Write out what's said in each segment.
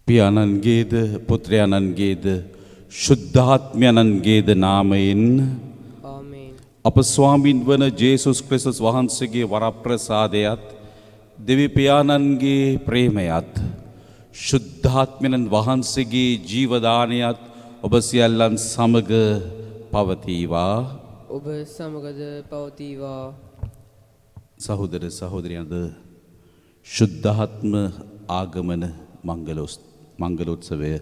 පියාණන්ගේද පුත්‍රයාණන්ගේද ශුද්ධාත්මයන්ගේද නාමයෙන් ආමේන්. අප ස්වාමින් වන ජේසුස් ක්‍රිස්තුස් වහන්සේගේ වරප්‍රසාදයත් දෙවි පියාණන්ගේ ප්‍රේමයත් ශුද්ධාත්මයන් වහන්සේගේ ජීවදානයත් ඔබ සියල්ලන් සමග පවතිවා. ඔබ සමගද පවතිවා. සහෝදර සහෝදරියන්ද ශුද්ධාත්ම ආගමන මංගලෝත්සවය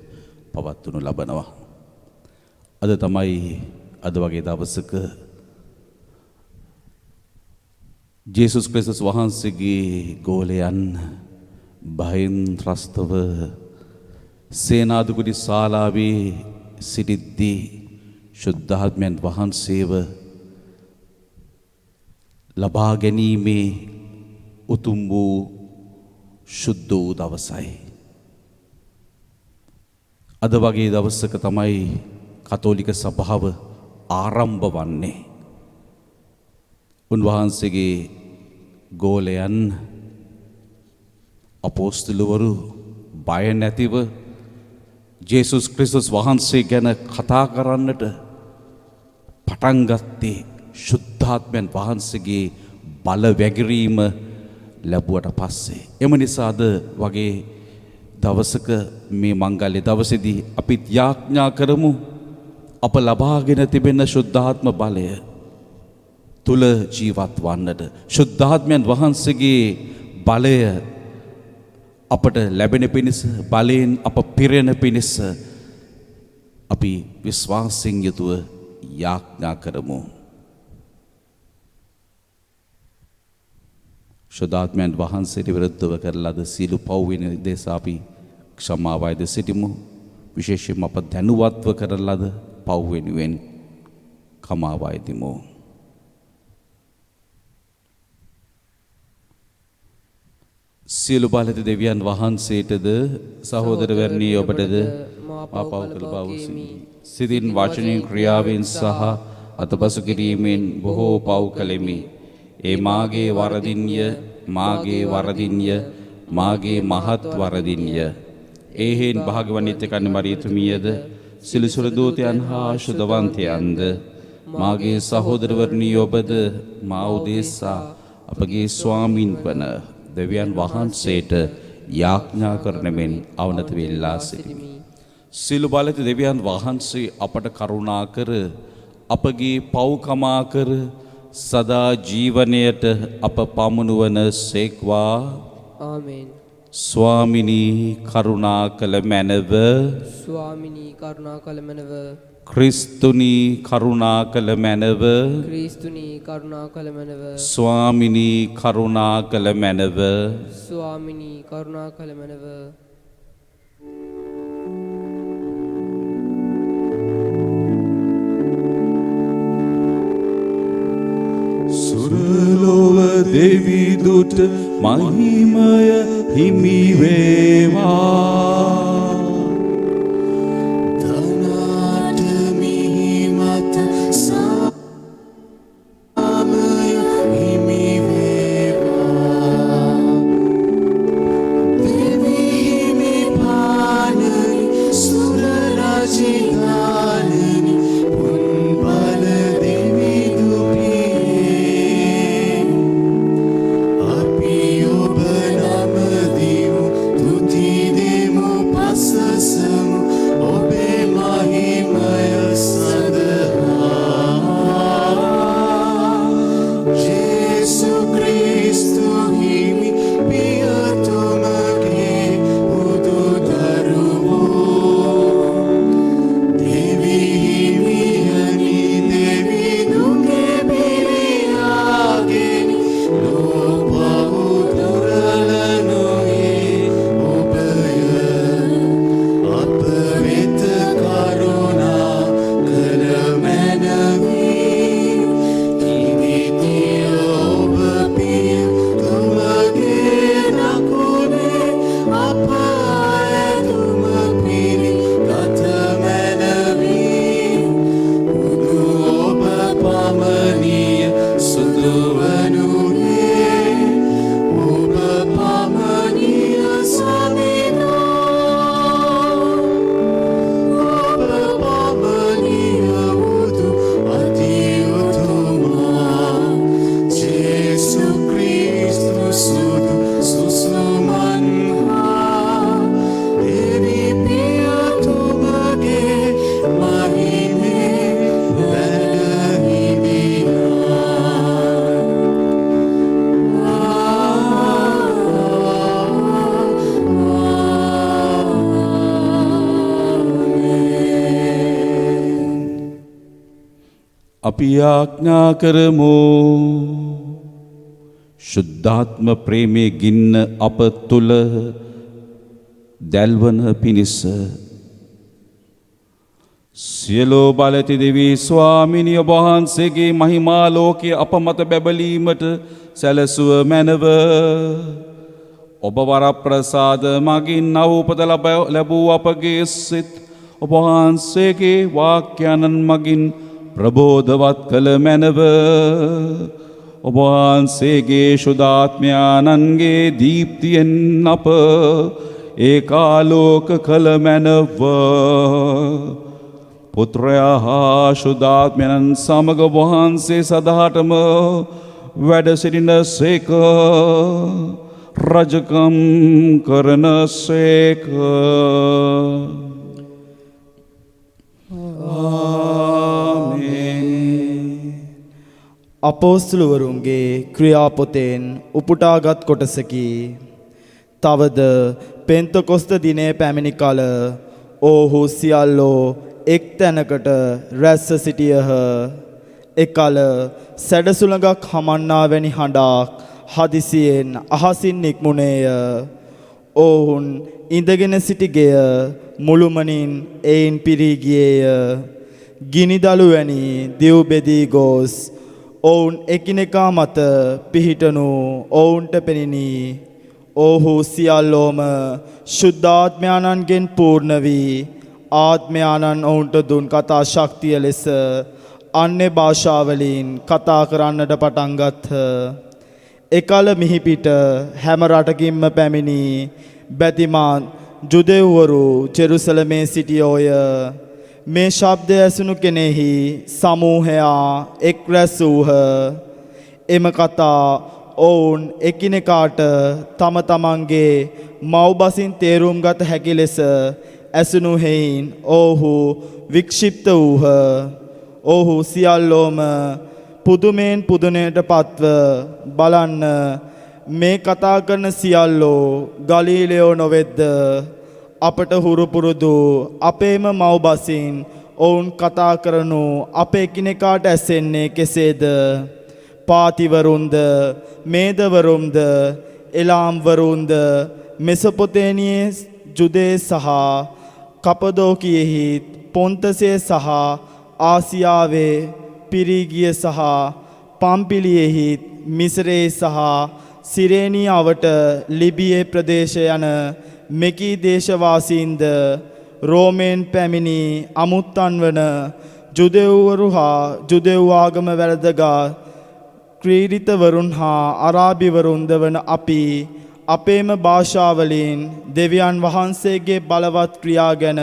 පවත්වනු ලබනවා. අද තමයි අද වගේ දවසක ජේසුස් ක්‍රිස්තුස් වහන්සේගේ ගෝලයන් භයෙන් ත්‍රස්තව සේනාධිපති ශාලාවේ සිටිද්දී ශුද්ධාත්මයන් වහන්සේව ලබා ගැනීමේ උතුම් වූ ශුද්ධ වූ දවසයි. අද වගේ දවසක තමයි කතෝලික සභාව ආරම්භ වන්නේ. උන්වහන්සේගේ ගෝලයන් අපෝස්තලවරු බය නැතිව ජේසුස් ක්‍රිස්තුස් වහන්සේ ගැන කතා කරන්නට පටන් ගත්තේ ශුද්ධාත්මයන් වහන්සේගේ බල වැගිරීම ලැබුවට පස්සේ. එම නිසාද වගේ දවසක මේ මංගල්‍ය දවසේදී අපිත් යාඥා කරමු අප ලබාගෙන තිබෙන ශුද්ධාත්ම බලය තුල ජීවත් වන්නට. ශුද්ධාත්මයන් වහන්සේගේ බලය අපට ලැබෙන පිණිස, බලයෙන් අප පිරෙන පිණිස අපි විශ්වාසයෙන් යුතුව යාඥා කරමු. ශුද්ධාත්මයන් වහන්සේට විරුද්ධව කරලද සියලු පව් වෙනදේස අපි ක්ෂමාවයිද සිටිමු. විශේෂයෙන්ම අප දැනුවත්ව කරලද පව් වෙනුවෙන් කමාවයිදිමු. සියලු බලති දෙවියන් වහන්සේටද සහෝදරවරුනි ඔබටද මා පව් කළ බව සිතින් වචනෙන් ක්‍රියාවෙන් සහ අතපසු කිරීමෙන් බොහෝ පව් කළෙමි. ඒ මාගේ වරදින්ය, මාගේ වරදින්ය, මාගේ මහත් වරදින්ය. ඒහෙන් භාග්‍යවත් නිත්‍ය කන්‍ය මරියතුමියද සිලිසුර දූතයන් හා ශුද්ධවන්තයන්ද මාගේ සහෝදරවරුනි ඔබද මා උදෙසා අපගේ ස්වාමින් වන දෙවියන් වහන්සේට යාඥා කරන මෙන් අවනත වෙලා සිටිමි. සියලු බලති දෙවියන් වහන්සේ අපට කරුණා කර අපගේ පව්කමා කර සදා ජීවනයට අප පමුණුවන සේක්වා. ආමේන්. ස්වාමිනී කරුණා කළ මැනව. ස්වාමිනී කරුණා කළ මැනව. ක්‍රිස්තුනී කරුණා කළ මැනව. ක්‍රිස්තුනී කරුණා කළ මැනව. ස්වාමිනී කරුණා කළ මැනව. ස්වාමිනී කරුණා කළ මැනව. සුරලොව දෙවිදුට මහිමය හිමි වේවා. ධනාට මිහිමත සාමය හිමි වේවා. දෙවි හිමි පානනි සුර රජිතානනි පුන්බල දෙවි දුපියේ අපි ඔබ නම දෙමු තුති දෙමු පා අපි යාඥා කරමු. ශුද්ධාත්ම ප්‍රේමයේ ගින්න අප තුල දැල්වන පිණිස සියලු බලති දෙවි ස්වාමිනිය වහන්සේගේ මහිමා ලෝකයේ අප මත බැබලීමට සැලසුව මැනව. ඔබ වරප්‍රසාද මගින් නව උපත ලැබූ අපගේ සිත් ඔබ වහන්සේගේ වාක්‍යයන්න් මගින් ප්‍රබෝධවත් කළ මැනව. ඔබ වහන්සේගේ ශුද්ධාත්මයාණන්ගේ දීප්තියෙන් අප ඒකාලෝක කළ මැනව. පුත්‍රයා හා ශුද්ධාත්මයන් සමග වහන්සේ සදාටම වැඩ සිටින සේක, රජකම් කරන සේක. අපෝස්තලවරුන්ගේ ක්‍රියාපොතෙන් උපුටාගත් කොටසකි. තවද පෙන්තකොස්ත දිනේ පැමිණි කල ඔහු සියල්ලෝ එක් තැනකට රැස්ව සිටියහ. එකල සැඩසුළඟක් හමන්නා වැනි හඬක් හදිසියෙන් අහසින් නික්මුණේය. ඔවුන් ඉඳගෙන සිටි ගෙය මුළුමනින් එයින් පිරී ගියේය. ගිනිදළු වැනි දිව් බෙදී ගොස් ඔවුන් එකිනෙකා මත පිහිටනු ඔවුන්ට පෙනිනි. ඔහු සියල්ලෝම ශුද්ධාත්මයාණන්ගෙන් පූර්ණ වී ආත්මයාණන් ඔවුන්ට දුන් කතා ශක්තිය ලෙස අන්‍ය භාෂාවලින් කතා කරන්නට පටන් ගත්හ. එකල මිහිපිට හැම රටකින්ම පැමිණි බැතිමාන් ජුදෙව්වරු ජෙරුසලමේ සිටියෝය. මේ ශබ්දය ඇසුණු කෙනෙහි සමූහයා එක් රැස් වූහ. එම කතා ඔවුන් එකිනෙකාට තම තමන්ගේ මව්බසින් තේරුම් ගත හැකි ලෙස ඇසුණු හේයින් ඔහු වික්ෂිප්ත වූහ. ඔහු සියල්ලෝම පුදුමයෙන් පුදුමයට පත්ව බලන්න මේ කතා කරන සියල්ලෝ ගලීලයෝ නොවෙද්ද? අපට හුරු පුරුදු අපේම මව්බසින් ඔවුන් කතා කරනු අප එකිනෙකාට ඇසෙන්නේ කෙසේද? පාතිවරුන්ද, මේදවරුන්ද, එලාම්වරුන්ද, මෙසොපොතේනියේ, ජුදේ සහ කපදෝකියෙහි, පොන්තසේ සහ ආසියාවේ, පිරීගිය සහ පම්පිලියෙහි, මිස්රේ සහ සිරේනී අවට ලිබියේ ප්‍රදේශ යන මෙකී දේශවාසීන්ද, රෝමෙන් පැමිණි අමුත්තන් වන ජුදෙව්වරු හා ජුදෙව් ආගම වැළඳගත් ක්‍රීඩිතවරුන් හා අරාබිවරුන්ද වන අපි අපේම භාෂාවලින් දෙවියන් වහන්සේගේ බලවත් ක්‍රියා ගැන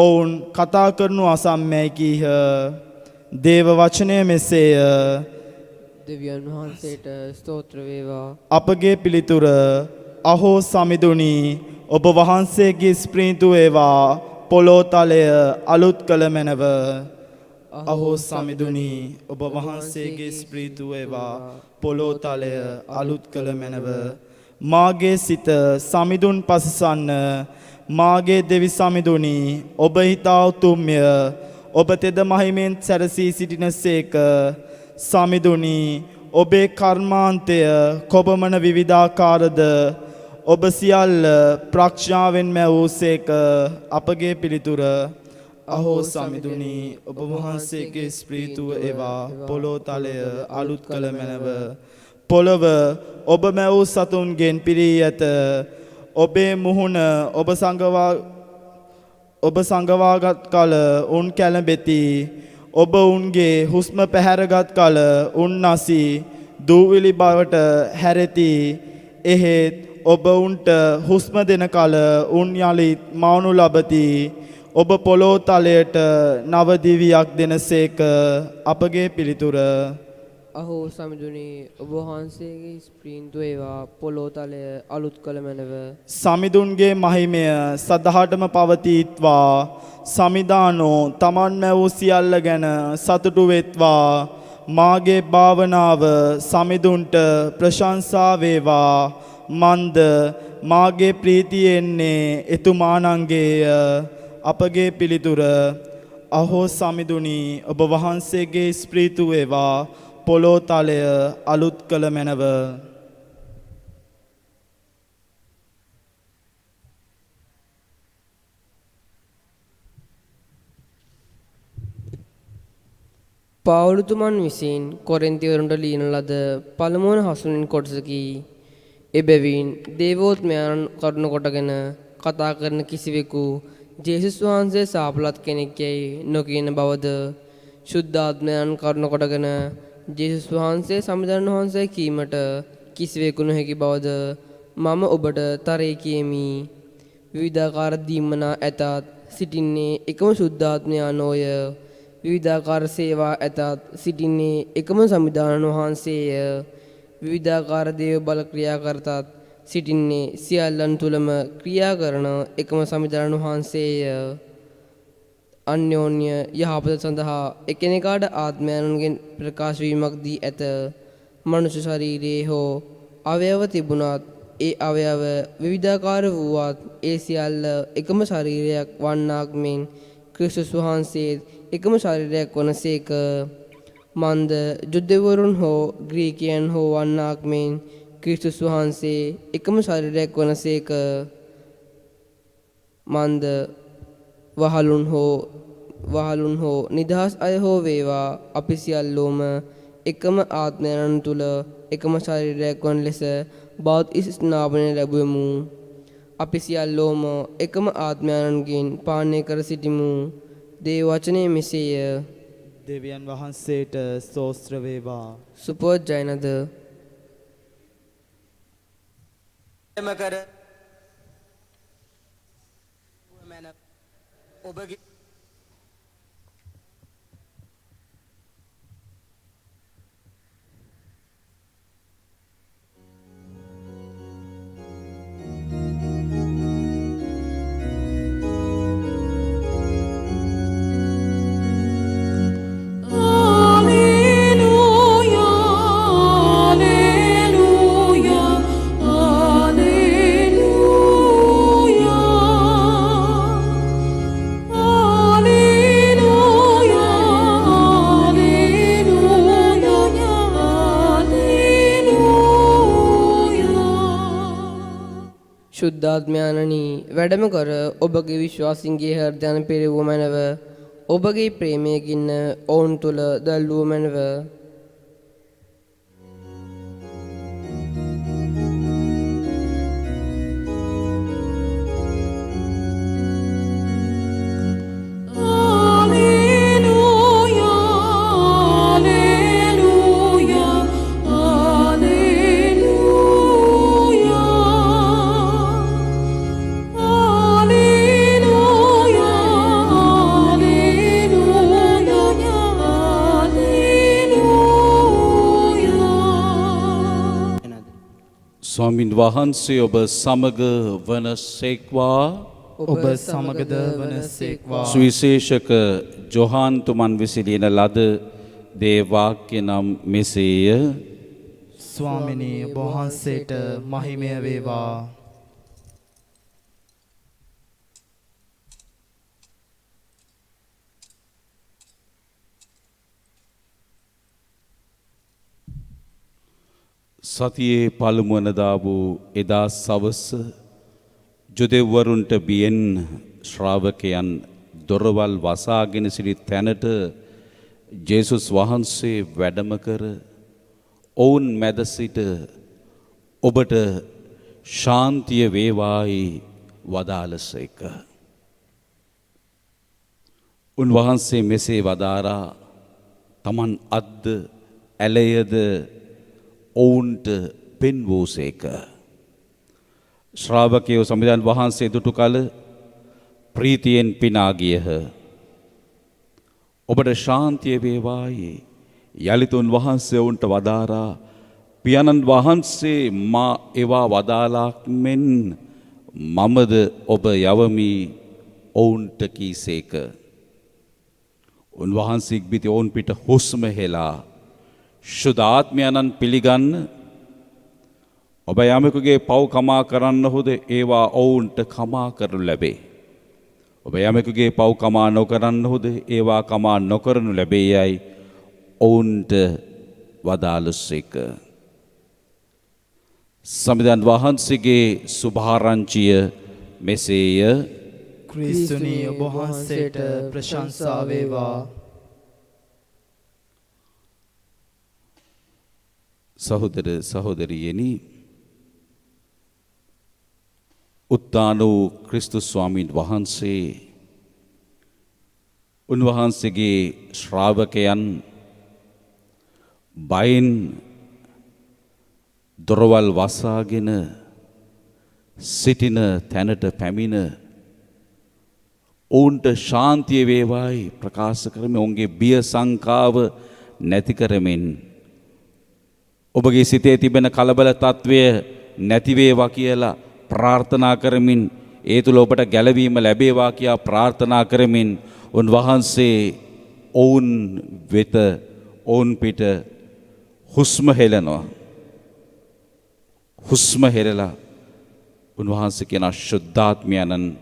ඔවුන් කතා කරනු අසම්මැයි කීහ. දේව වචනය මෙසේය. දෙවියන් වහන්සේට ස්තෝත්‍ර වේවා. අපගේ පිළිතුර අහෝ සමිඳුනි, ඔබ වහන්සේගේ ස්ප්‍රීතු වේවා, පොළොව තලය අලුත් කළ මැනව. අහෝ සමිඳුනි, ඔබ වහන්සේගේ ස්ප්‍රීතු වේවා, පොළොව තලය අලුත් කළ මැනව. මාගේ සිත සමිඳුන් පසසන්න, මාගේ දෙවි සමිඳුනි, ඔබ හිතා උතුම්ය, ඔබ තෙද මහිමෙන් සැරසී සිටිනසේක. සමිඳුනි, ඔබේ කර්මාන්තය කොපමණ විවිධාකාරද, ඔබ සියල්ල ප්‍රඥාවෙන් මැවූසේක. අපගේ පිළිතුර අහෝ සමිඳුනි, ඔබ වහන්සේගේ ස්ප්‍රීතුව ඒවා, පොළොව තලය අලුත් කළ මැනව. පොළොව ඔබ මැවූ සතුන්ගෙන් පිරී ඇත. ඔබේ මුහුණ ඔබ සංගවාගත් කල උන් කැළඹෙති. ඔබ උන්ගේ හුස්ම පැහැරගත් කල උන් නසී දූවිලි බවට හැරෙති. එහෙත් ඔබ උන්ට හුස්ම දෙන කල උන් යලිත් මවනු ලබති. ඔබ පොළොව තලයට නව දිවියක් දෙනසේක. අපගේ පිළිතුර අහෝ සමිඳුනි, ඔබ වහන්සේගේ ස්ප්‍රීන්තු ඒවා, පොළොව තලය අලුත් කළ මැනව. සමිඳුන්ගේ මහිමය සදහටම පවතිත්වා. සමිදානෝ තමන් මැවූ සියල්ල ගැන සතුටු වෙත්වා. මාගේ භාවනාව සමිඳුන්ට ප්‍රශංසා වේවා. මන්ද මාගේ ප්‍රීතිය එන්නේ එතුමාණන්ගේය. අපගේ පිළිතුර අහෝ සමිඳුනි ඔබ වහන්සේගේ ස්ප්‍රීතු වේවා පොළොව තලය අලුත් කළ මැනව. පවුලුතුමන් විසින් කොරින්තිවරුන්ට ලියන ලද පළමුවන හසුනින් කොටසකි. එබැවින් දේවෝත්මයන් කරුණු කොටගෙන කතා කරන කිසිවෙකු ජේසුස් වහන්සේ සාපලත් කෙනෙක් යැයි නොකියන බවද, ශුද්ධාත්මයන් කරුණු කොටගෙන ජේසුස් වහන්සේ සමිඳුන් වහන්සේ කීමට කිසිවෙකු නොහැකි බවද මම ඔබට තරේ කියමි. විවිධාකාර දීමනා ඇතත් සිටින්නේ එකම ශුද්ධාත්මයා නොය. විවිධාකාර සේවා ඇතත් සිටින්නේ එකම සමිඳුන් වහන්සේය. විවිධාකාර දේව බල ක්‍රියා කරතත් සිටින්නේ සියල්ලන් තුළම ක්‍රියා කරන එකම සමිඳුන් වහන්සේය. අන්‍යෝන්‍ය යහපත සඳහා එකිනෙකාට ආත්මයන්ගෙන් ප්‍රකාශ වීමක් දී ඇත. මනුෂ්‍ය ශරීරයේ හෝ අවයව තිබුණත් ඒ අවයව විවිධාකාර වූවත් ඒ සියල්ල එකම ශරීරයක් වන්නාක් මෙන් ක්‍රිස්තුස් වහන්සේ එකම ශරීරයක් වනසේක. මන්ද යුදෙවරුන් හෝ ග්‍රීකයන් හෝ වන්නාක් මෙන් ක්‍රිස්තුස් වහන්සේ එකම ශරීරයක් වනසේක. මන්ද වහලුන් හෝ නිදහස් අය හෝ වේවා අපි සියල්ලෝම එකම ආත්මයන් තුළ එකම ශරීරයක් වන ලෙස බෞද්ධ ස්නාපනය ලැබුවෙමු. අපි සියල්ලෝම එකම ආත්මයන්ගෙන් පානය කර සිටිමු. දේව වචනය මෙසේය. දෙවියන් වහන්සේට ස්තෝත්‍ර වේවා. සුපෝජ්ජයනද කර ඔබගේ ශුද්ධාත්මයාණනි වැඩම කර ඔබගේ විශ්වාසින්ගේ හෘදයන් පෙරවූ මැනව. ඔබගේ ප්‍රේමයකින් ඔවුන් තුළ දැල්වූ මැනව. ස්වාමින් වහන්සේ ඔබ සමග වනසේක්වා. ඔබ සමගද වනසේක්වා. සුවිශේෂක ජොහාන්තුමන් විසිලියන ලද දේවාක්‍ය නම් මෙසේය. ස්වාමිනී ඔබ වහන්සේට මහිමය වේවා. සතියේ පළමුවනදා වූ එදා සවස ජුදෙව්වරුන්ට බියෙන් ශ්‍රාවකයන් දොරවල් වසාගෙන සිටි තැනට ජේසුස් වහන්සේ වැඩම කර ඔවුන් මැද සිට ඔබට ශාන්තිය වේවායි වදාළසේක. උන්වහන්සේ මෙසේ වදාරා තමන් අද්ද ඇලයද ඔවුන්ට පෙන්වූසේක. ශ්‍රාවකයෝ සමිඳුන් වහන්සේ දුටු කල ප්‍රීතියෙන් පිනා ගියහ. ඔබට ශාන්තිය වේවායි යලිත් උන්වහන්සේ ඔවුන්ට වදාරා පියාණන් වහන්සේ මා ඒවා වදාලාක් මෙන් මමද ඔබ යවමි ඔවුන්ට කීසේක. උන්වහන්සේ ඉක්බිති ඔවුන් පිට හුස්ම හෙලා ශුද්ධාත්මයන්න් පිළිගන්න. ඔබ යමෙකුගේ පව් කමා කරන්නහොද ඒවා ඔවුන්ට කමා කරනු ලැබේ. ඔබ යමෙකුගේ පව් කමා නොකරන්නහුද ඒවා කමා නොකරනු ලැබේ යයි ඔවුන්ට වදාළසේක. සමිඳුන් වහන්සේගේ සුභාරංචිය මෙසේය. ක්‍රිස්තුනී ඔබ වහන්සේට ප්‍රශංසා වේවා. සහෝදර සහෝදරියනි, උත්තාන වූ ක්‍රිස්තුස් ස්වාමීන් වහන්සේ උන්වහන්සේගේ ශ්‍රාවකයන් බයෙන් දොරවල් වසාගෙන සිටින තැනට පැමිණ ඔවුන්ට ශාන්තිය වේවායි ප්‍රකාශ කරමින් ඔවුන්ගේ බිය සංකාව නැති කරමින් ඔබගේ සිතේ තිබෙන කලබල තත්වය නැති වේවා කියලා ප්‍රාර්ථනා කරමින් ඒ තුල ඔබට ගැලවීම ලැබේවා කියා ප්‍රාර්ථනා කරමින් උන්වහන්සේ ඔවුන් වෙත ඔවුන් පිට හුස්ම හෙළනවා. හුස්ම හෙළලා උන්වහන්සේ කියන ශුද්ධාත්මයන්න්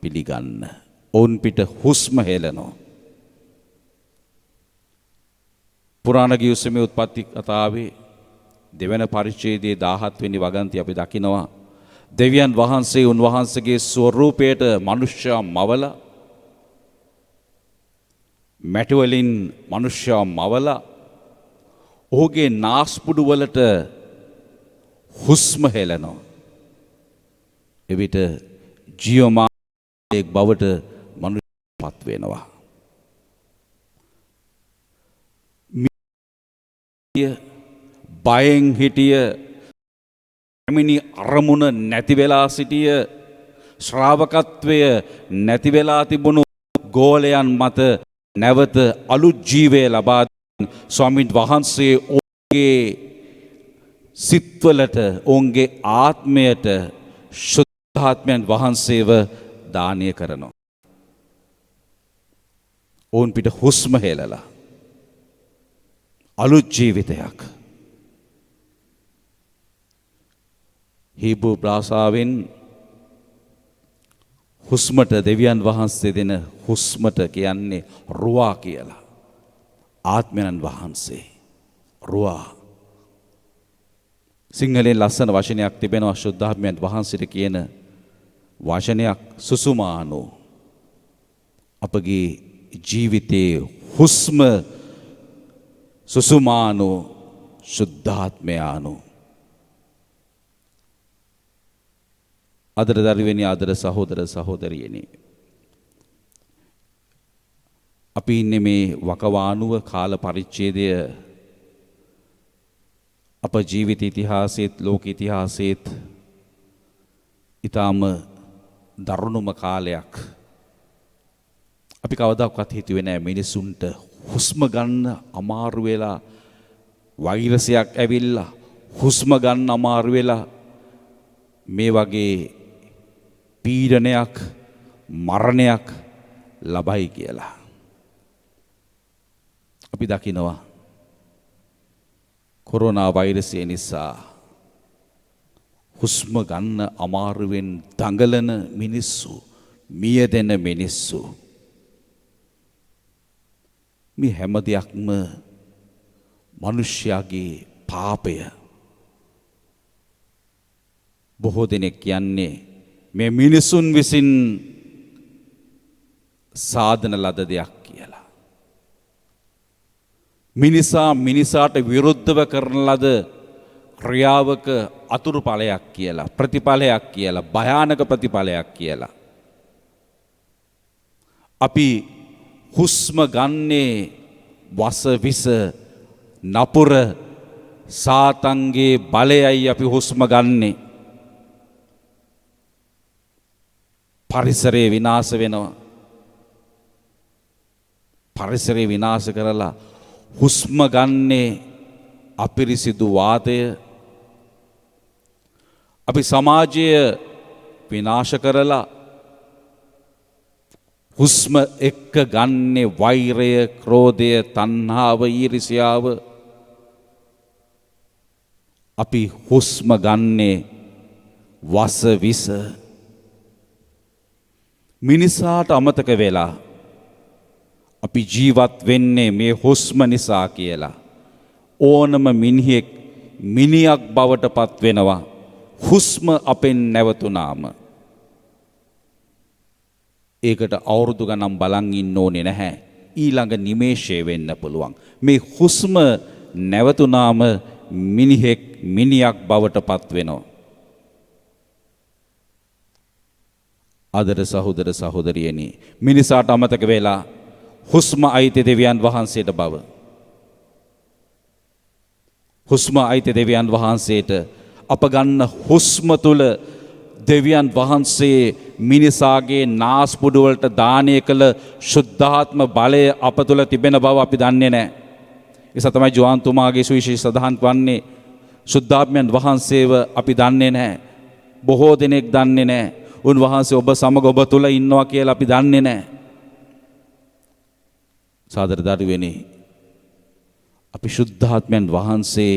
පිළිගන්න. ඔවුන් පිට හුස්ම හෙළනවා. පුරාණ ගිවිසුමේ උත්පත්ති කතාවේ දෙවන පරිච්ඡේදයේ 17 වෙනි වගන්තිය අපි දකිනවා. දෙවියන් වහන්සේ උන්වහන්සේගේ ස්වරූපයට මනුෂ්‍යයා මවලා මැටි වලින් මනුෂ්‍යයා මවලා ඔහුගේ නාස්පුඩු වලට හුස්ම හෙළනවා. එවිට ජීවමානයෙක් බවට මනුෂ්‍යපත් වෙනවා. බයෙන් හිටිය පැමිණි අරමුණ නැති වෙලා සිටිය ශ්‍රාවකත්වය නැති වෙලා තිබුණු ගෝලයන් මත නැවත අලුත් ජීවය ලබා දෙන ස්වාමීන් වහන්සේ ඔවුන්ගේ සිත්වලට ඔවුන්ගේ ආත්මයට ශුද්ධාත්මයන් වහන්සේව දානය කරනවා. ඔවුන් පිට හුස්ම හෙළලා අලුත් ජීවිතයක්. හීබ්‍රු භාෂාවෙන් හුස්මට දෙවියන් වහන්සේ දෙන හුස්මට කියන්නේ රුවා කියලා. ආත්මයන් වහන්සේ රුවා. සිංහලෙන් ලස්සන වචනයක් තිබෙනවා ශුද්ධාත්මයන් වහන්සේට කියන වචනයක් සුසුමානෝ. අපගේ ජීවිතයේ හුස්ම සුසුමානෝ ශුද්ධාත්මයානෝ. අදර දරුවනි, ආදර සහෝදර සහෝදරියනි, අපි ඉන්නේ මේ වකවානුව කාල පරිච්ඡේදය අප ජීවිත ඉතිහාසයේත් ලෝක ඉතිහාසයේත් ඊටාම දරුණුම කාලයක්. අපි කවදාකවත් හිතුවේ නැහැ මිනිසුන්ට හුස්ම ගන්න අමාරු වෙලා වෛරසයක් ඇවිල්ලා හුස්ම ගන්න අමාරු වෙලා මේ වගේ පීඩනයක් මරණයක් ලබයි කියලා. අපි දකිනවා කොරෝනා වෛරසය නිසා හුස්ම ගන්න අමාරුවෙන් දඟලන මිනිස්සු, මියදෙන මිනිස්සු. මේ හැම දෙයක්ම මිනිස්යාගේ පාපය. බොහෝ දෙනෙක් කියන්නේ මේ මිනිසුන් විසින් සාධන ලද දෙයක් කියලා. මිනිසා මිනිසාට විරුද්ධව කරන ලද ක්‍රියාවක අතුරුඵලයක් කියලා, ප්‍රතිඵලයක් කියලා, භයානක ප්‍රතිඵලයක් කියලා. අපි හුස්ම ගන්නේ වස විස නපුර සාතන්ගේ බලයයි අපි හුස්ම ගන්නේ. පරිසරය විනාශ වෙනවා. පරිසරය විනාශ කරලා හුස්ම ගන්නේ අපිරිසිදු වාතය. අපි සමාජය විනාශ කරලා හුස්ම එක්ක ගන්නේ වෛරය, ක්‍රෝධය, තණ්හාව, ඊර්ෂ්‍යාව. අපි හුස්ම ගන්නේ වස විස. මිනිසාට අමතක වෙලා අපි ජීවත් වෙන්නේ මේ හුස්ම නිසා කියලා. ඕනම මිනිහෙක් මිනියක් බවට පත් වෙනවා හුස්ම අපෙන් නැවතුනාම. ඒකට අවුරුදු ගණන් බලන් ඉන්න ඕනේ නැහැ. ඊළඟ නිමේෂය වෙන්න පුළුවන්. මේ හුස්ම නැවතුනාම මිනිහෙක් මිනියක් බවට පත් වෙනවා. ආදර සහෝදර සහෝදරියනි, මිනිසාට අමතක වෙලා හුස්ම අයිති දෙවියන් වහන්සේට බව. හුස්ම අයිති දෙවියන් වහන්සේට අප ගන්න හුස්ම තුල දෙවියන් වහන්සේ මිනිසාගේ නාස්පුඩු වලට දානය කළ ශුද්ධාත්ම බලය අප තුල තිබෙන බව අපි දන්නේ නැහැ. ඒ තමයි ජෝහන් තුමාගේ සුවිශේෂ සඳහන් වන්නේ ශුද්ධාත්මයන් වහන්සේව අපි දන්නේ නැහැ. බොහෝ දෙනෙක් දන්නේ නැහැ. උන්වහන්සේ ඔබ සමග ඔබ තුල ඉන්නවා කියලා අපි දන්නේ නැහැ. සාදර දරුවනේ, අපි ශුද්ධාත්මයන් වහන්සේ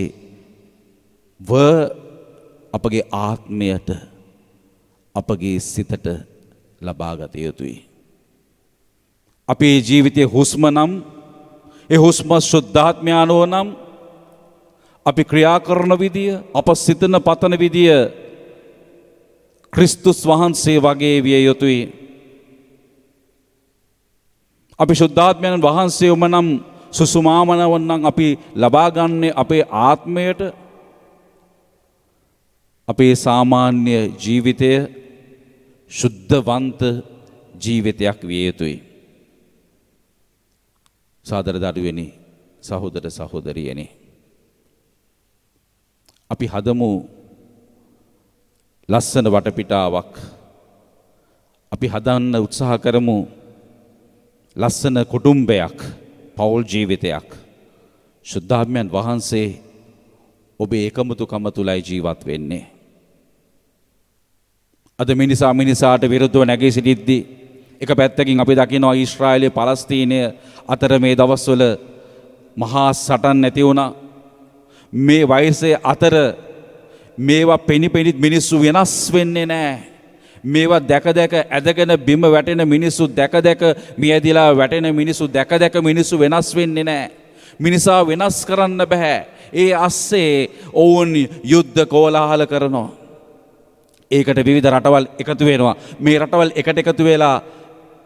අපගේ ආත්මයට අපගේ සිතට ලබාගත යුතුයි. අපේ ජීවිතයේ හුස්ම නම් ඒ හුස්ම ශුද්ධාත්මයානෝ නම් අපි ක්‍රියා කරන විදිය, අප සිතන පතන විදිය ක්‍රිස්තුස් වහන්සේ වගේ විය යුතුයි. අපි ශුද්ධාත්මයන් වහන්සේවම නම් සුසුමාමනවන් නම් අපි ලබා ගන්නේ අපේ ආත්මයට අපේ සාමාන්‍ය ජීවිතය ශුද්ධවන්ත ජීවිතයක් විය යුතුයි. සාදර දරුවනි, සහෝදර සහෝදරියනි, අපි හදමු ලස්සන වටපිටාවක්. අපි හදන්න උත්සාහ කරමු ලස්සන කුටුම්බයක්, පවුල් ජීවිතයක්. ශුද්ධාත්මයන් වහන්සේ ඔබේ එකමුතුකම තුලයි ජීවත් වෙන්නේ. අද මිනිසාට විරුද්ධව නැගී සිටිද්දී එක පැත්තකින් අපි දකිනවා ඊශ්‍රායලය පලස්තීනය අතර මේ දවස්වල මහා සටන් නැති වුණා. මේ වයසේ අතර මේවා පෙනිපෙනිත් මිනිස්සු වෙනස් වෙන්නේ නැහැ. මේවා දැක දැක ඇදගෙන බිම වැටෙන මිනිස්සු දැක දැක මියදිලා වැටෙන මිනිස්සු දැක දැක මිනිස්සු වෙනස් වෙන්නේ නැහැ. මිනිසා වෙනස් කරන්න බෑ. ඒ අස්සේ ඔවුන් යුද්ධ කෝලාහල කරනවා. ඒකට විවිධ රටවල් එකතු වෙනවා. මේ රටවල් එකට එකතු වෙලා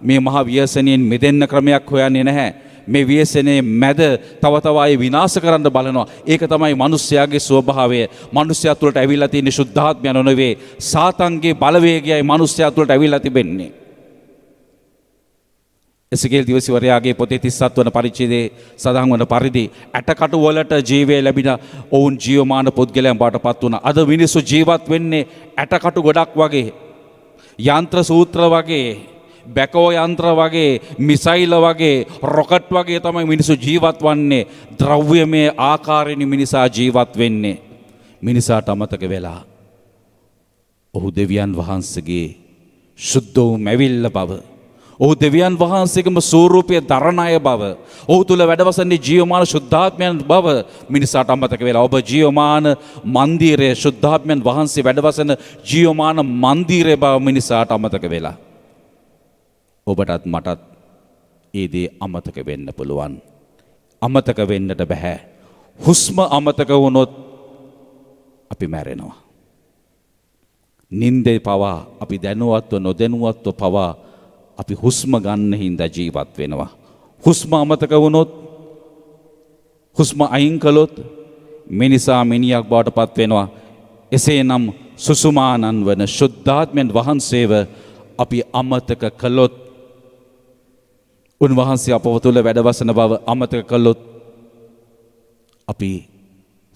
මේ මහා ව්‍යසනයෙන් මිදෙන්න ක්‍රමයක් හොයන්නේ නැහැ. මේ ව්‍යසනයේ මැද තව තව අය විනාශ කරන්න බලනවා. ඒක තමයි මිනිස්යාගේ ස්වභාවය. මිනිස්යා තුළට ඇවිල්ලා තියෙන ශුද්ධාත්මය නොවේ. සාතන්ගේ බලවේගයයි මිනිස්යා තුළට ඇවිල්ලා තිබෙන්නේ. එසේකෙල් දිවසිවරයාගේ පොතේ 37 වන පරිච්ඡේදයේ සඳහන් වන පරිදි ඇටකටු වලට ජීවය ලැබින ඔවුන් ජීවමාන පුද්ගලයන් බවට පත් වුණා. අද මිනිස්සු ජීවත් වෙන්නේ ඇටකටු ගොඩක් වගේ, යන්ත්‍ර සූත්‍ර වගේ, බැකෝ යන්ත්‍ර වගේ, මිසයිල වගේ, රොකට් වගේ තමයි මිනිස්සු ජීවත් වන්නේ. ද්‍රව්‍යමය ආකාරයෙන් මිනිසා ජීවත් වෙන්නේ. මිනිසාට අමතක වෙලා ඔහු දෙවියන් වහන්සේගේ සුද්ධ වූ මැවිල්ල බව, ඔහු දෙවියන් වහන්සේගේම ස්වරූපය දරණ අය බව, ඔහු තුල වැඩවසන්නේ ජීවමාන ශුද්ධාත්මයන් බව මිනිසාට අමතක වෙලා ඔබ ජීවමාන මන්දිරය, ශුද්ධාත්මයන් වහන්සේ වැඩවසන ජීවමාන මන්දිරය බව මිනිසාට අමතක වෙලා ඔබටත් මටත් ඒ දේ අමතක වෙන්න පුළුවන්. අමතක වෙන්නට බෑ. හුස්ම අමතක වුණොත් අපි මැරෙනවා. නින්දේ පවා අපි දැනුවත්ව නොදැනුවත්ව පවා අපි හුස්ම ගන්න හින්දා ජීවත් වෙනවා. හුස්ම අමතක වුණොත්, හුස්ම අයින් කළොත් මිනිසා මිනියක් බවට පත් වෙනවා. එසේනම් සුසුමානන් වන ශුද්ධාත්මයන් වහන්සේව අපි අමතක කළොත්, උන්වහන්සේ අපව තුළ වැඩවසන බව අමතක කළොත් අපි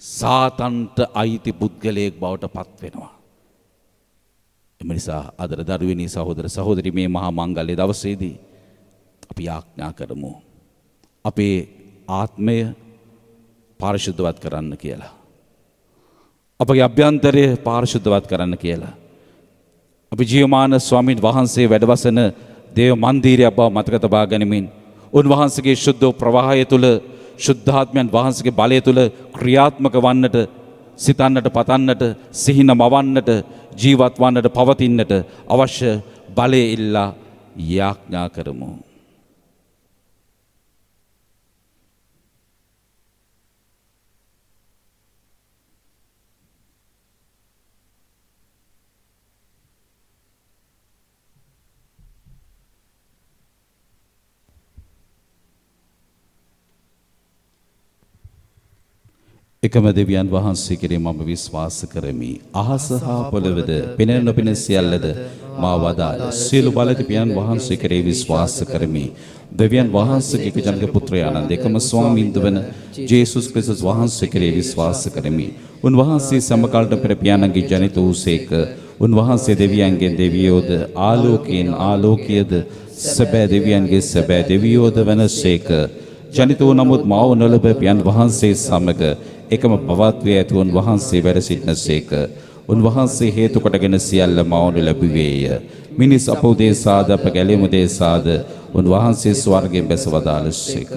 සාතන්ට අයිති පුද්ගලයෙක් බවට පත් වෙනවා. එම නිසා අද දරුවනි, සහෝදර සහෝදරි, මේ මහා මංගල්‍ය දවසේදී අපි ආඥා කරමු අපේ ආත්මය පාරිශුද්ධවත් කරන්න කියලා. අපගේ අභ්‍යන්තරය පාරිශුද්ධවත් කරන්න කියලා. අපි ජීවමාන ස්වාමීන් වහන්සේ වැඩවසන දේව මන්දිරය බව මතක තබා ගනිමින් උන්වහන්සේගේ ශුද්ධ ප්‍රවාහය තුළ, ශුද්ධාත්මයන් වහන්සේගේ බලය තුළ ක්‍රියාත්මක වන්නට, සිතන්නට, පතන්නට, සිහින මවන්නට, ජීවත් වන්නට, පවතින්නට අවශ්‍ය බලය ඉල්ලා යාඥා කරමු. එකම දෙවියන් වහන්සේ කෙරෙහි මම විශ්වාස කරමි. අහස හා පොළවද පෙනෙන නොපෙනෙන සියල්ලද මා වදාළ සියලු බලති පියන් වහන්සේ කෙරෙහි විශ්වාස කරමි. දෙවියන් වහන්සේගේ එකජනක පුත්‍රයාණන් දෙකම ස්වාමීන් වන ජේසුස් ක්‍රිස්තුස් වහන්සේ කෙරෙහි විශ්වාස කරමි. උන්වහන්සේ සමකාලීන පෙර පියාණන්ගේ ජනිත වූසේක. උන්වහන්සේ දෙවියන්ගෙන් දෙවියෝද ආලෝකයෙන් ආලෝකයේද සැබෑ දෙවියන්ගේ සැබෑ දෙවියෝද වනසේක. ජනිත වූ නමුත් මාව නොලබ පියන් වහන්සේ සමග එකම පවත්වී ඇති උන්වහන්සේ වැඩ සිටිනසේක. උන්වහන්සේ හේතු කොටගෙන සියල්ල මවනු ලැබුවේය. මිනිස් අප උදෙසාද අප ගැලීම උදෙසාද උන්වහන්සේ ස්වර්ගයෙන් බැස වදාළසේක.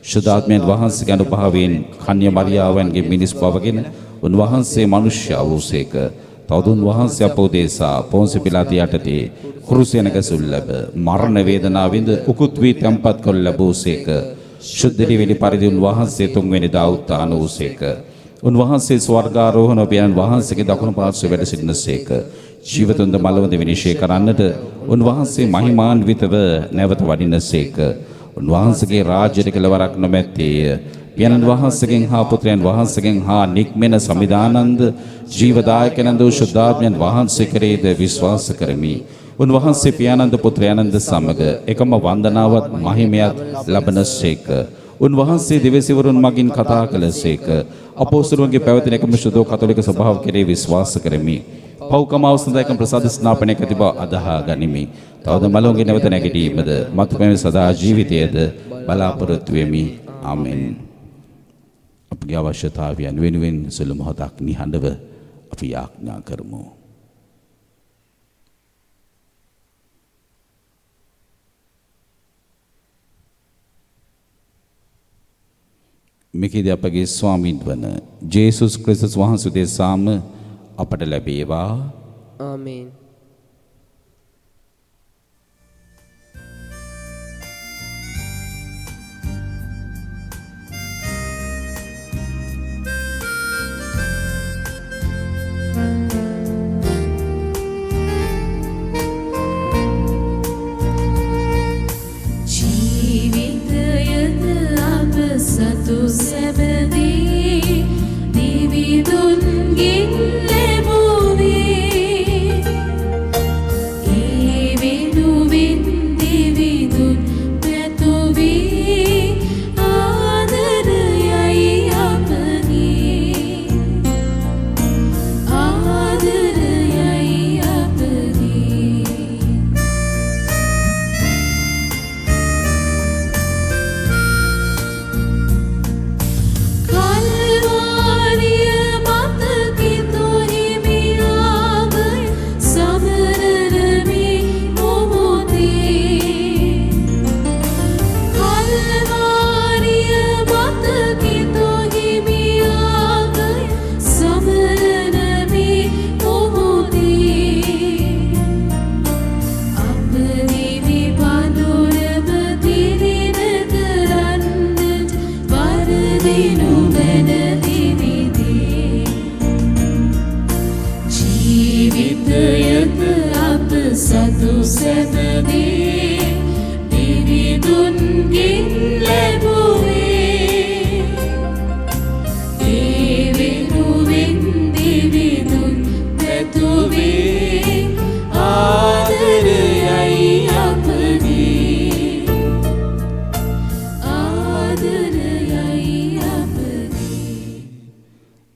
ශුද්ධාත්මයන් වහන්සේගේ අනුභවයෙන් කන්‍ය මරියාවන්ගේ මිනිස් බවගෙන උන්වහන්සේ මනුෂ්‍ය වූසේක. තවද උන්වහන්සේ අප උදෙසා පොන්සි පිලාතු යටතේ කුරුසයන ගැසුල් ලැබ මරණ වේදනාවින්ද උකුත් වී තැන්පත් කළ ලැබූසේක. ශුද්ධ දිවිලි පරිදි උන්වහන්සේ තුන්වෙනිදා උත්ථාන වූසේක. උන්වහන්සේ ස්වර්ගාරෝහණ පියන් වහන්සේගේ දකුණු පාර්ශ්වයේ වැඩ සිටිනසේක. ජීවිතුන්ද මලවද විනිශ්චය කරන්නට උන්වහන්සේ මහිමාන්විතව නැවත වඩිනසේක. උන්වහන්සේගේ රාජ්‍යයට කෙලවරක් නොමැත්තේය. පියන් වහන්සේගෙන් හා පුත්‍රයන් වහන්සේගෙන් හා නික්මෙන සමිදානන්ද ජීවදායකනන්ද ශුද්ධාත්මයන් වහන්සේ කෙරෙහිද විශ්වාස කරමි. උන්වහන්සේ පියානන්ද පුත්‍රයානන්ද සමග එකම වන්දනාවත් මහිමයත් ලබනසේක. උන්වහන්සේ දිවසිවරුන් මගින් කතා කළසේක. අපොස්තලයන්ගේ පැවැතෙන එකම ශුද්ධ කතෝලික සභාව කෙරෙහි විශ්වාස කරමි. පෞකම අවසන්දායකම් ප්‍රසාද ස්නාපනය කර තිබ අදහා ගනිමි. තවද මලොන්ගේ නැවත නැගිටීමද මතුපැමිණි සදා ජීවිතයේද බලාපොරොත්තු වෙමි. ආමෙන්. අපගේ අවශ්‍යතාවයන් වෙනුවෙන් සුළු මොහොතක් නිහඬව අපි යාඥා කරමු. මෙකෙදී අපගේ ස්වාමීන් වන ජේසුස් ක්‍රිස්තුස් වහන්සේ දෙසාම අපට ලැබේවා. ආමේන්.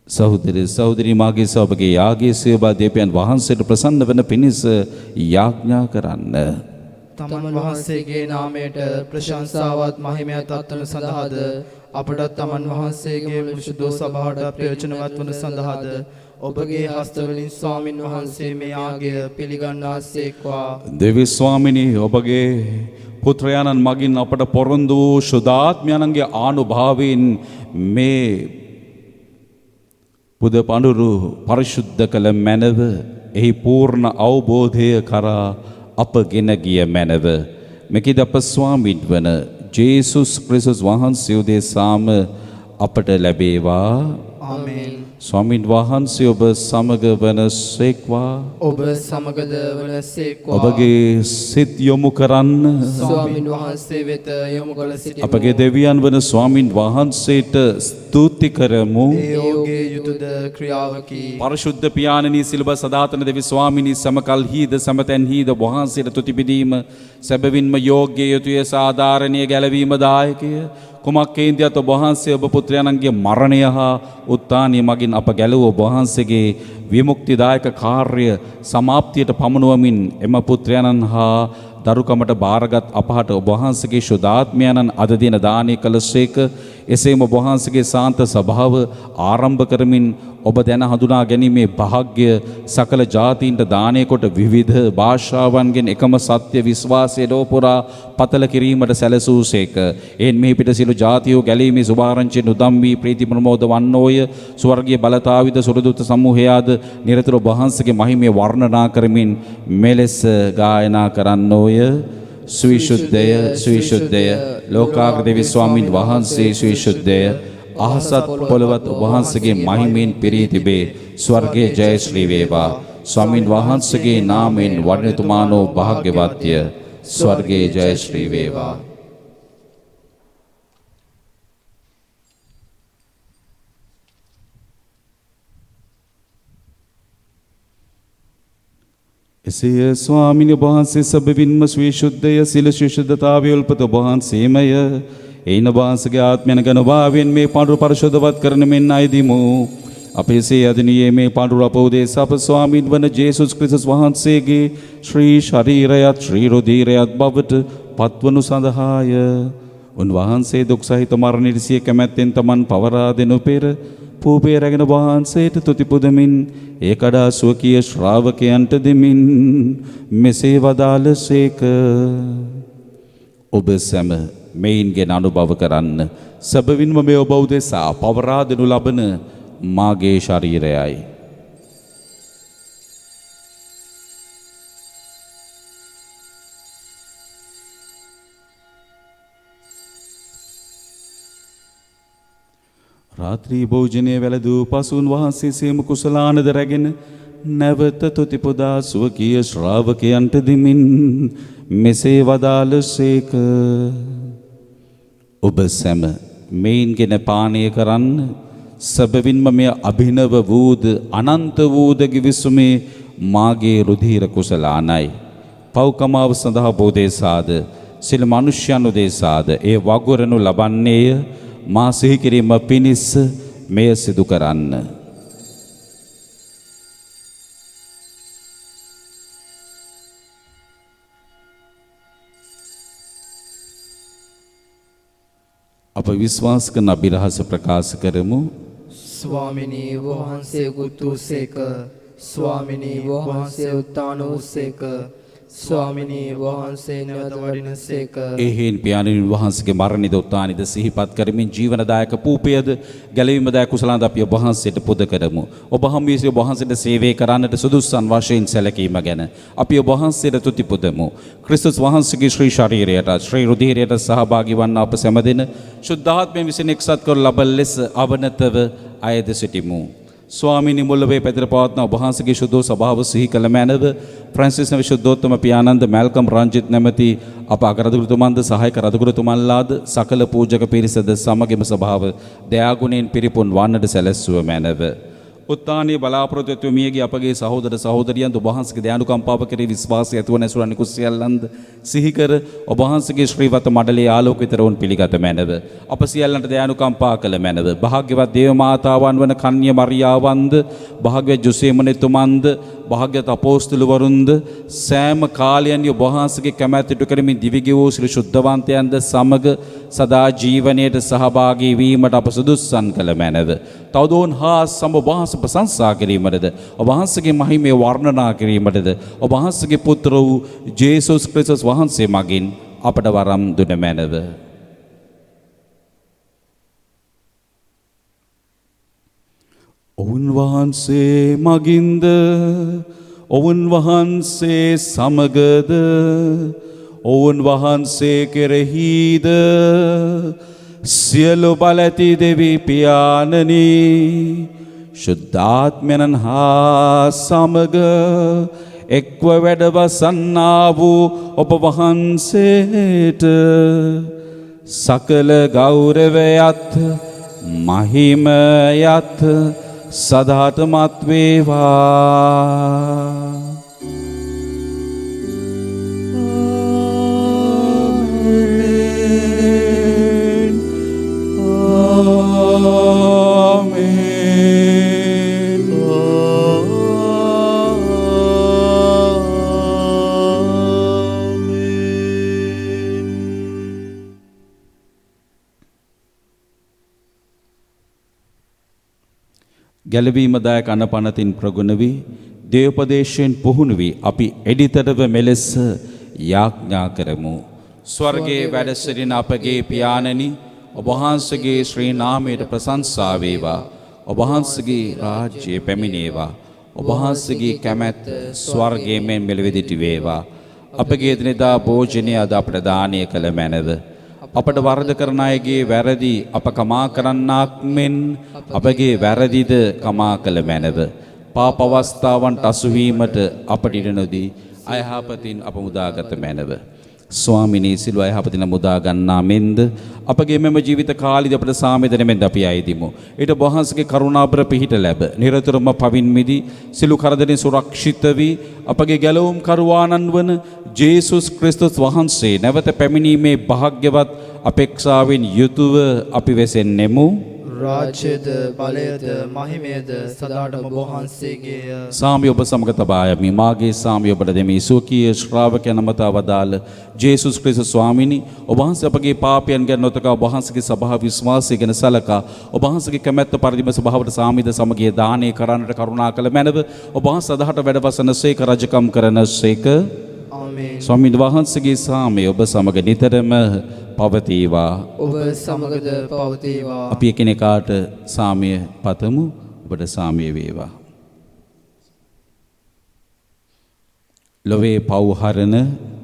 සහෝදර සහෝදරී මාගේ සබගේ යාගේ සේවා දෙවියන් වහන්සේට ප්‍රසන්න වන පිණිස යාඥා කරන්න. තමන් වහන්සේගේ නාමයට ප්‍රශංසාවත් මහිමයත් අත්වන සඳහාද අපටත් තමන් වහන්සේගේ මුළුදු සභාවට ප්‍රයෝජනවත් වන සඳහාද ඔබගේ හස්තවලින් ස්වාමින් වහන්සේ මේ යාගය පිළිගන්නාසේක්වා. දෙවි ස්වාමිනී ඔබගේ පුත්‍රයාණන් මගින් අපට පොරොන්දු වූ ශුද්ධාත්මයන්ගේ ආනුභාවයෙන් මේ පුද පඬුරු පරිශුද්ධ කළ මැනව එහි පූර්ණ අවබෝධය කරා අපගෙන ගිය මැනව මෙකිද අප ස්වාමීන් වන ජේසුස් ක්‍රිස්තුස් වහන්සේ උදෙසාම අපට ලැබේවා. ආමේන්. ස්වාමීන් වහන්සේ ඔබ සමග වනසේක්වා. ඔබ සමගද වනසේක්වා. ඔබගේ සිත් යොමු කරන්න. ස්වාමින් වහන්සේ වෙත යොමු කළ සිටිමු. අපගේ දෙවියන් වන ස්වාමින් වහන්සේට ස්තුති කරමු. ඒ යෝගයේ යුතුයද ක්‍රියාවකි. පරිශුද්ධ පියාණනි සිළුව සදාතන දෙවි ස්වාමිනී සමකල්හිද සමතැන්හිද වහන්සේට තුති පිදීම සැබවින්ම යෝග්‍ය යුතුය සාධාරණීය ගැලවීම දායකය. කුමක් කේන්ද්‍රයත් ඔබ වහන්සේ ඔබ පුත්‍රයන්ගේ මරණය හා උත්ථානය මගින් අප ගැලවූ ඔබ වහන්සේගේ විමුක්තිදායක කාර්ය සමාප්තියට පමුණුවමින් එම පුත්‍රයන්න් හා දරුකමට බාරගත් අපහට ඔබ වහන්සේගේ ශුද්ධාත්මයන්න් අද දින දානය කළසේක. එසේම ඔබ වහන්සේගේ සාන්ත ස්වභාව ආරම්භ කරමින් ඔබ දැන හඳුනා ගැනීමේ භාග්‍ය සකල ජාතීන්ට දානය කොට විවිධ භාෂාවන්ගෙන් එකම සත්‍ය විශ්වාසය ලෝපුරා පතල කිරීමට සැලසූසේක. එන් මෙහි පිට සියලු ජාතියෝ ගැලීමේ සුභාරංචියෙන් උදම් වී ප්‍රීති ප්‍රමෝද වන්නෝය. ස්වර්ගීය බලතාවිද සුරදූත සමූහයාද නිරතුරු ඔබ වහන්සේගේ මහිමය වර්ණනා කරමින් මෙලෙස ගායනා කරන්නෝය. සවිශුද්ධය සවිශුද්ධය ලෝකාග්‍ර දෙවි ස්වාමින් වහන්සේ සවිශුද්ධය. අහසත් පොළවත් වහන්සේගේ මහිමෙන් පිරී තිබේ. ස්වර්ගයේ ජය ශ්‍රී වේවා. ස්වාමින් වහන්සේගේ නාමයෙන් වඩනතුමානෝ භාග්‍යවත්ය. ස්වර්ගයේ ජය ශ්‍රී වේවා. එසේය ස්වාමිනී වහන්සේ සබවින්ම ස්විශුද්ධය සිල ශිෂ්‍යතාවය උල්පත වහන්සේමය. එයින වහන්සේගේ ආත්මයන ගනුභාවයෙන් මේ පාඬුර පරිශුද්ධවත් කරන මෙන් අයදිමු. අපේ සේ අදනියේ මේ පාඬුර අපෝදේශ අප ස්වාමීන් වන ජේසුස් ක්‍රිස්තුස් වහන්සේගේ ශ්‍රී ශරීරයත් ශ්‍රී රුධිරයත් බවට පත්වනු සඳහාය. උන්වහන්සේ දුක් සහිත මරණයට සිය කැමැත්තෙන් තමන් පවරා දෙනු පෙර පූපේ රැගෙන වහන්සේට තුති පුදමින් ඒ කඩා ස්වකීය ශ්‍රාවකයන්ට දෙමින් මෙසේ වදාළසේක. ඔබ සැම මෙයින්ගෙන අනුභව කරන්න. සැබවින්ම මේ ඔබ උදෙසා පවරා දෙනු ලබන මාගේ ශරීරයයි. රාත්‍රී භෝජනය වැළඳූ පසුන් වහන්සේ සියම කුසලානද රැගෙන නැවත තුති පුදා ස්වකීය ශ්‍රාවකයන්ට දෙමින් මෙසේ වදාළසේක. ඔබ සැම මෙයින්ගෙන පානය කරන්න. සැබවින්ම මෙය අභිනව වූද අනන්ත වූද ගිවිසුමේ මාගේ රුධිර කුසලානයි. පව්කමාව සඳහා බෝධේසාද සිල මනුෂ්‍යයන් උදෙසාද ඒ වගුරනු ලබන්නේය. මා සිහි කිරීම පිණිස මෙය සිදු කරන්න. අප විශ්වාස කරන අභිරහස ප්‍රකාශ කරමු. ස්වාමිනී වහන්සේ උතුසේක. ස්වාමිනී වහන්සේ උත්තාන වූසේක. ස්වාමිනී වහන්සේ නැවත වඩිනසේක. එහෙන් පියාණන් වහන්සේගේ මරණිද උත්ථානිද සිහිපත් කරමින් ජීවනදායක පූපයද ගැලවීමදායක කුසලාද අපි ඔබ වහන්සේට පුද කරමු. ඔබ හම්බවී ඔබ වහන්සේට සේවය කරන්නට සුදුසුසන් වශයෙන් සැලකීම ගැන අපි ඔබ වහන්සේට තුති පුදමු. ක්‍රිස්තුස් වහන්සේගේ ශ්‍රී ශරීරයට ශ්‍රී රුධිරයට සහභාගී වන්න අප සැමදෙන ශුද්ධාත්මයෙන් විසින් එක්සත් කර ලබන ලෙස අවනතව අයද සිටිමු. ස්වාමිනී මුල්ලවේ පැතිර පවත්න ඔබ වහන්සේගේ ශුද්ධ ස්වභාව සිහි කළ මැනව ෆ්‍රැන්සිස් විශුද්ධෝත්තම පියානන්ද මැල්කම් රංජිත් නැමැති අප අගරදුගුරුතුමන්ද සහායක රදුගුරුතුමන්ලාද සකල පූජක පිරිසද සමගම ස්වභාව දයාගුණයෙන් පිරිපුන් වන්නට සැලැස්සුව මැනව. උත්තානීය බලාපොරොත්තු මියගේ අපගේ සහෝදර සහෝදරියන් ඔබ වහන්සේගේ දයානුකම්පාව කෙරෙහි විශ්වාසය ඇතිව නැසුරන් කුසියල්ලන්ද සිහි කර ඔබ වහන්සේගේ ශ්‍රීවත මඩලේ ආලෝකිතරවුන් පිළිගත මැනව. අප සියල්ලන්ට දයානුකම්පා කළ මැනව. භාග්‍යවත් දේව මාතාවන් වන කන්‍ය මරියාවන්ද භාග්‍යවත් ජොසේමනෙතුමන්ද භාග්‍යවත් අපෝස්තලවරුන්ද සෑම කාලයන් ඔබ වහන්සේගේ කැමැත්ත ඉටු කරමින් දිවිගෙ වූ ශ්‍රී ශුද්ධවන්තයන්ද සමග සදා ජීවනයේට සහභාගී වීමට අප සුදුස්සන් කළ මැනව. තවදෝන් හා සම වහන්සේ ප්‍රශංසා කිරීමටද ඔබ වහන්සේගේ මහිමය වර්ණනා කිරීමටද ඔබ වහන්සේගේ පුත්‍ර වූ ජේසුස් ක්‍රිස්තුස් වහන්සේ මගින් අපට වරම් දුන මැනව. ඔවුන් වහන්සේ මගින්ද ඔවුන් වහන්සේ සමගද ඔවුන් වහන්සේ කෙරෙහිද සියලු බලැති දෙවි පියාණනි ශුද්ධාත්මයන් හා සමග එක්ව වැඩවසන්නා වූ ඔබ වහන්සේට සකල ගෞරවයත් මහිමයත් සදාටමත් වේවා. ගැලවීමදායක අනපනතින් ප්‍රගුණ වී දේවෝපදේශයෙන් පුහුණු වී අපි එඩිතරව මෙලෙස යාඥා කරමු. ස්වර්ගයේ වැඩ සිටින අපගේ පියාණනි ඔබ වහන්සේගේ ශ්‍රී නාමයට ප්‍රශංසා වේවා. ඔබ වහන්සේගේ රාජ්‍යය පැමිණේවා. ඔබ වහන්සේගේ කැමැත්ත ස්වර්ගයේ මෙන් මෙලෙවිදිට වේවා. අපගේ දිනදා භෝජනය අද අපට දානය කළ මැනව. අපට වරද කරන අයගේ වැරදි අප කමා කරන්නාක් මෙන් අපගේ වැරදිද කමා කළ මැනව. පාප අවස්ථාවන්ට අසුවීමට අපට ඉඩ නොදී අයහපතින් අප මුදාගත මැනව. ස්වාමිනී සිළු අයහපතින් මුදා ගන්නා මෙන්ද අපගේ මෙම ජීවිත කාලෙදී අපට සාමෙදෙන මෙන්ද අපි අයදිමු. ඊට වහන්සේගේ කරුණාබර පිහිට ලැබ නිරතුරුවම පවින් මිදී සිළු කරදරින් සුරක්ෂිත වී අපගේ ගැලවුම් කරුවාණන් වන ජේසුස් ක්‍රිස්තුස් වහන්සේ නැවත පැමිණීමේ භාග්‍යවත් අපේක්ෂාවෙන් යුතුව අපි වෙසෙන්නෙමු. රාජ්‍යද බලයද මහිමයද සදාටම වහන්සේගේය. සාමය ඔබ සමග තබා යමි. මාගේ සාමය ඔබට දෙමි. සුවකීය ශ්‍රාවකයන් මත අවදාළ ජේසුස් ක්‍රිස්තුස් ස්වාමිනී ඔබ වහන්සේ අපගේ පාපයන් ගැන නොතකා ඔබ වහන්සේගේ සභාව විශ්වාසය ගැන සලකා ඔබ වහන්සේගේ කැමැත්ත පරිදිම සභාවට සාමිද සමගිය දානය කරන්නට කරුණා කළ මැනව ඔබ වහන්සේ සදාට වැඩවසන සේක රජකම් කරන සේක. ආමේන්. ස්වාමීන් වහන්සේගේ සාමය ඔබ සමග නිතරම පවතිවා. ඔබ සමගද පවතිවා. අපි එකිනෙකාට සාමය පතමු. ඔබට සාමය වේවා. ලොවේ පව්හරණ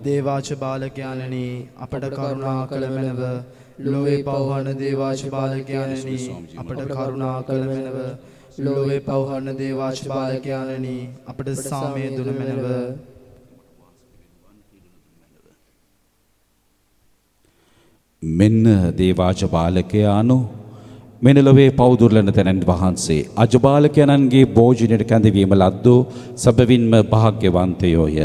දේවාච බාලකයන්නි අපට කරුණා කළ මැනව. ලොවේ පව්හරණ දේවාච බාලකයන්නි අපට කරුණා කළ මැනව. ලොවේ පව්හරණ දේවාච බාලකයන්නි අපට සාමය දුන මැනව. මෙන්න දේවාච බාලකයානු මෙන්න ලොවේ පෞදුර්ලන තැනන් වහන්සේ අජබාලකයන්න්ගේ භෝජනයට කැඳවීම ලද්දෝ සබවින්ම භාග්‍යවන්තයෝය.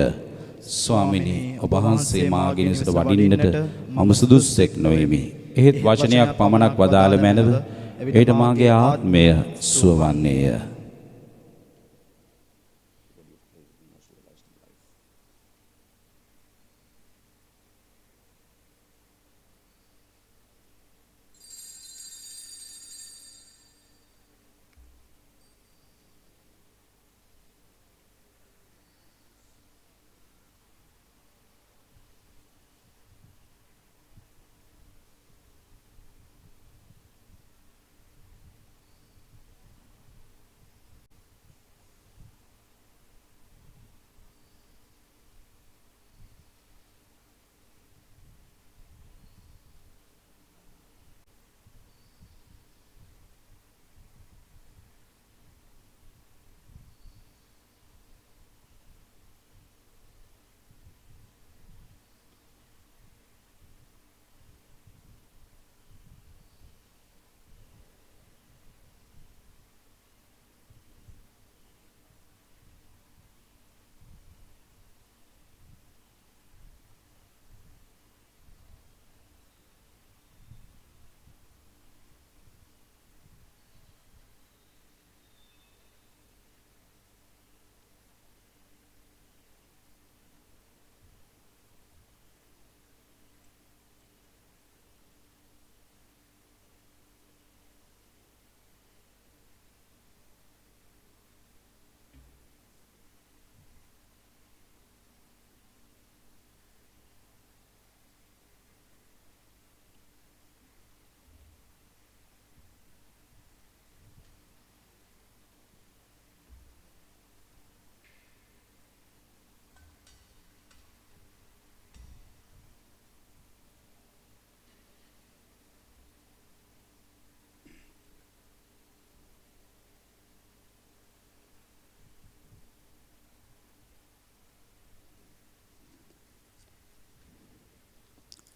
ස්වාමිනී ඔබ වහන්සේ මාගේ නිසට වඩින්නට මම සුදුස්සෙක් නොවෙමි. එහෙත් වචනයක් පමණක් වදාළ මැනව එයට මාගේ ආත්මය සුවවන්නේය.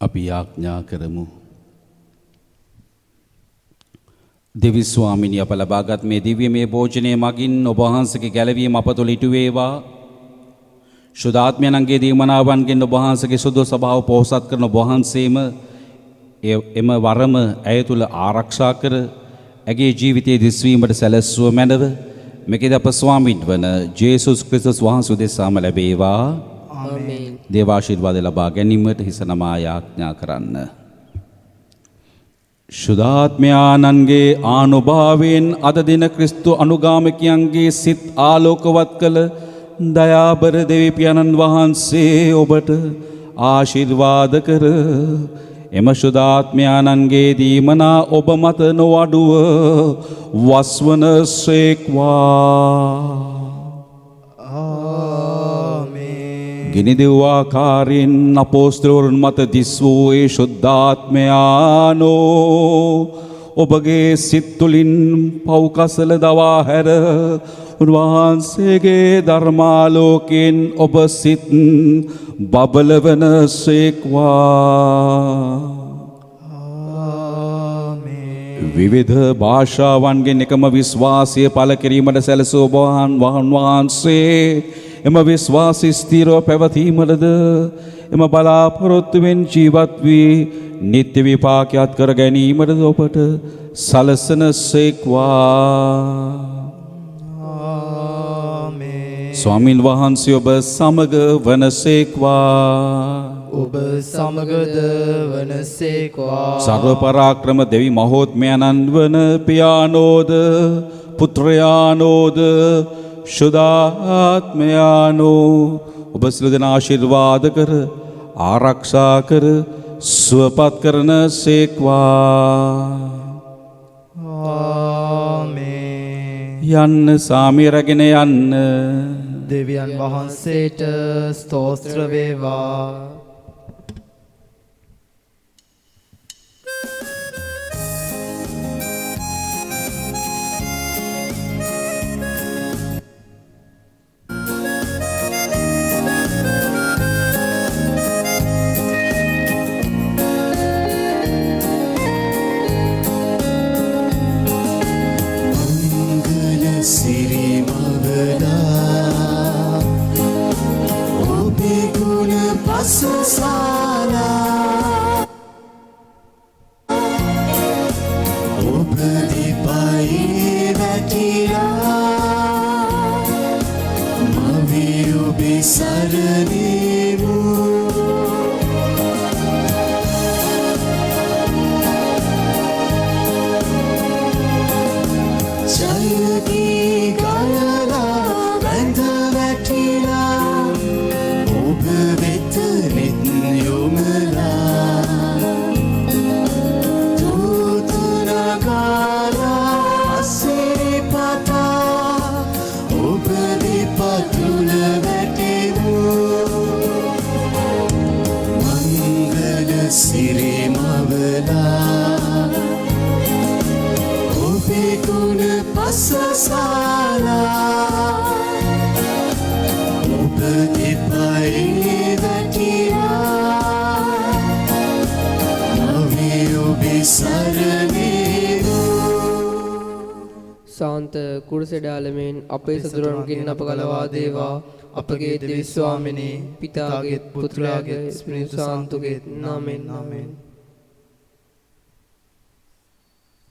අපි යාඥා කරමු. දෙවි ස්වාමිනී අප ලබාගත් මේ දිව්‍යමය භෝජනය මගින් ඔබ වහන්සේගේ ගැලවීම අප තුළ ඉටු වේවා. ශුද්ධාත්මයන්ගේ දීමනාවන්ගෙන් ඔබ වහන්සේගේ සුදු ස්වභාව පොහොසත් කරන ඔබ වහන්සේම එම වරම ඇය තුළ ආරක්ෂා කර ඇගේ ජීවිතයේ දිස්වීමට සැලැස්සුව මැනව මෙකෙද අප ස්වාමින් වන ජේසුස් ක්‍රිස්තුස් වහන්සේ උදෙසාම ලැබේවා. ආමේන්. දේවාශිර්වාද ලබා ගැනීමට හිස නමා යාඥා කරන්න. ශුද්ධාත්මයාණන්ගේ ආනුභාවයෙන් අද දින ක්‍රිස්තු අනුගාමිකයන්ගේ සිත් ආලෝකවත් කළ දයාබර දෙවි පියාණන් වහන්සේ ඔබට ආශිර්වාද කර එම ශුද්ධාත්මයාණන්ගේ දීමනා ඔබ මත නොඅඩුව වස්වන සේක්වා. ගිනිදෙව් ආකාරයෙන් අපෝස්තලවරුන් මත දිස් වූ ඒ ශුද්ධාත්මයානෝ ඔබගේ සිත් තුළින් පව්කසල දවා හැර උන්වහන්සේගේ ධර්මාලෝකයෙන් ඔබ සිත් බබලවන සේක්වා. විවිධ භාෂාවන්ගෙන් එකම විශ්වාසය පළ කිරීමට සැලසූ ඔබ වහන්සේ එම විශ්වාසී ස්ථිරව පැවතීමටද එම බලාපොරොත්තුවෙන් ජීවත් වී නිත්‍ය විපාකයක් කර ගැනීමටද ඔබට සලසන සේක්වා. ස්වාමින් වහන්සේ ඔබ සමග වනසේක්වා. ඔබ සමගද වනසේක්වා. සර්ව පරාක්‍රම දෙවි මහෝත්මයන්න් වන පියානෝද පුත්‍රයානෝද ශුද්ධාත්මයානෝ ඔබ සියලු දෙනා ආශිර්වාද කර ආරක්ෂා කර සුවපත් කරන සේක්වා. යන්න සාමි රැගෙන යන්න. දෙවියන් වහන්සේට ස්තෝත්‍ර වේවා. සාන්ත කුරුසෙඩාලමෙන් අපේ සතුරන්ගෙන් අප ගලවා දේවා. අපගේ දෙවි ස්වාමිනේ පිතාගේ පුත්‍රයාගේ ස්පිරිතු සාන්තුගේ නාමයෙන්.